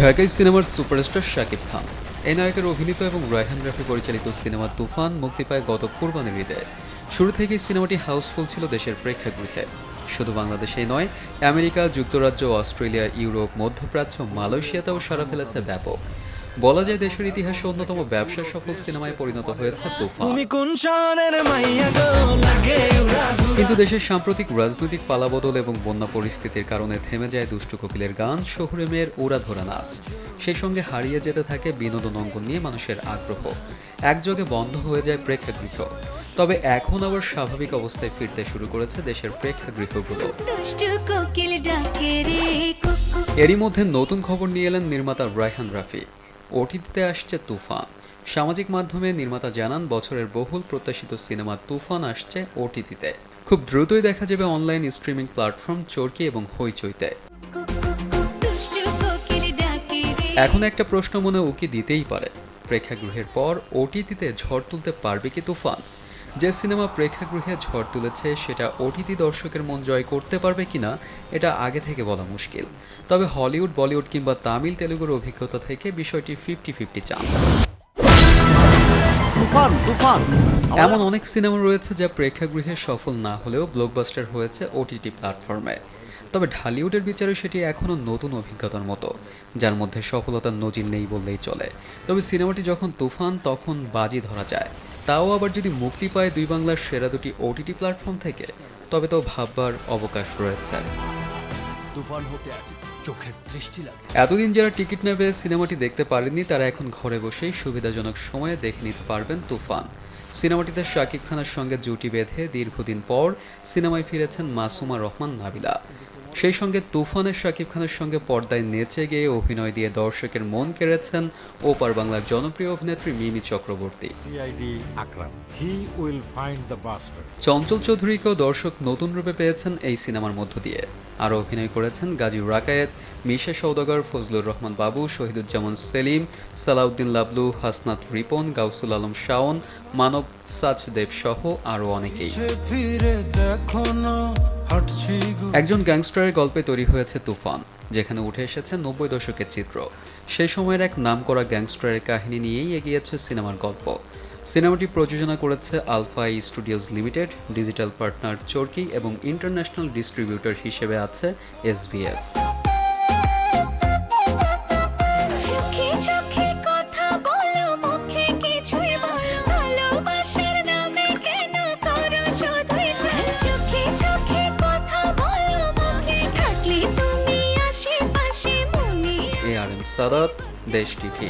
ঢাকাই সিনেমার সুপারস্টার শাকিব খান এই নায়কের অভিনীত এবং রায়হান রাফি পরিচালিত সিনেমা তুফান মুক্তি পায় গত কুরবানির ঈদে। শুরু থেকেই সিনেমাটি হাউসফুল ছিল দেশের প্রেক্ষাগৃহে। শুধু বাংলাদেশেই নয়, আমেরিকা যুক্তরাজ্য, অস্ট্রেলিয়া, ইউরোপ, মধ্যপ্রাচ্য, মালয়েশিয়াতেও সাড়া ফেলেছে ব্যাপক। বলা যায় দেশের ইতিহাসে অন্যতম ব্যবসা সফল সিনেমায় পরিণত হয়েছে তুফান। কিন্তু দেশের সাম্প্রতিক রাজনৈতিক পালাবদল এবং বন্যা পরিস্থিতির কারণে থেমে যায় দুষ্টু কোকিলের গান, শহুরে মেয়ের উড়াধরা নাচ। সেই সঙ্গে হারিয়ে যেতে থাকে বিনোদন অঙ্গন নিয়ে মানুষের আগ্রহ। একযোগে বন্ধ হয়ে যায় প্রেক্ষাগৃহ। তবে এখন আবার স্বাভাবিক অবস্থায় ফিরতে শুরু করেছে দেশের প্রেক্ষাগৃহগুলো। এরই মধ্যে নতুন খবর নিয়ে এলেন নির্মাতা রায়হান রাফি। ওটিটিতে আসছে তুফান। সামাজিক মাধ্যমে নির্মাতা জানান, বছরের বহুল প্রত্যাশিত সিনেমা তুফান আসছে ওটিটিতে। খুব দ্রুতই দেখা যাবে অনলাইন স্ট্রিমিং প্ল্যাটফর্ম চরকি এবং হইচইতে। এখন একটা প্রশ্ন মনে উকি দিতেই পারে, প্রেক্ষাগৃহের পর ওটিটিতে ঝড় তুলতে পারবে কি তুফান? যে সিনেমা প্রেক্ষাগৃহে ঝড় তুলেছে সেটা ওটিটি দর্শকের মন জয় করতে পারবে কিনা এটা আগে থেকে বলা মুশকিল। তবে হলিউড, বলিউড কিংবা তামিল, তেলুগুর অভিজ্ঞতা থেকে বিষয়টি 50-50 চান্স। এমন অনেক সিনেমা রয়েছে যা প্রেক্ষাগৃহে সফল না হলেও ব্লকবাস্টার হয়েছে ওটিটি প্ল্যাটফর্মে। তবে ঢালিউডের বিচারে সেটি এখনও নতুন অভিজ্ঞতার মতো, যার মধ্যে সফলতার নজির নেই বললেই চলে। তবে সিনেমাটি যখন তুফান, তখন বাজি ধরা যায়। তাও আবার যদি মুক্তি পায় দুই বাংলার সেরা দুটি ওটিটি প্ল্যাটফর্ম থেকে, তবে তো ভাববার অবকাশ রয়েছে। এতদিন যারা টিকিট না পেয়ে সিনেমাটি দেখতে পারেননি, তারা এখন ঘরে বসেই সুবিধাজনক সময়ে দেখে নিতে পারবেন তুফান। সিনেমাটিতে শাকিব খানের সঙ্গে জুটি বেঁধে দীর্ঘদিন পর সিনেমায় ফিরেছেন মাসুমা রহমান নাবিলা। সেই সঙ্গে তুফানের শাকিব খানের সঙ্গে পর্দায় নেচে গিয়ে অভিনয় দিয়ে দর্শকের মন কেড়েছেন ওপার বাংলার জনপ্রিয় অভিনেত্রী মিমি চক্রবর্তী। চঞ্চল চৌধুরীকেও দর্শক নতুন রূপে পেয়েছেন এই সিনেমার মধ্য দিয়ে। আরও অভিনয় করেছেন গাজী রাকায়েত, মিশা সওদাগর, ফজলুর রহমান বাবু, শহীদুজ্জামান সেলিম, সালাউদ্দিন লাবলু, হাসনাত রিপন, গাউসুল আলম শাওন, মানব সাচদেব সহ আরও অনেকেই। একজন গ্যাংস্টারের গল্পে তৈরি হয়েছে তুফান, যেখানে উঠে এসেছে 90 দশকের চিত্র। সেই সময়ের এক নামকরা গ্যাংস্টারের কাহিনী নিয়েই এগিয়েছে সিনেমার গল্প। সিনেমাটি প্রযোজনা করেছে alpha studios limited, digital partner Chorki এবং ইন্টারন্যাশনাল ডিস্ট্রিবিউটর হিসেবে আছে এসবিএফ। ARM সাদাত, দেশ টিভি।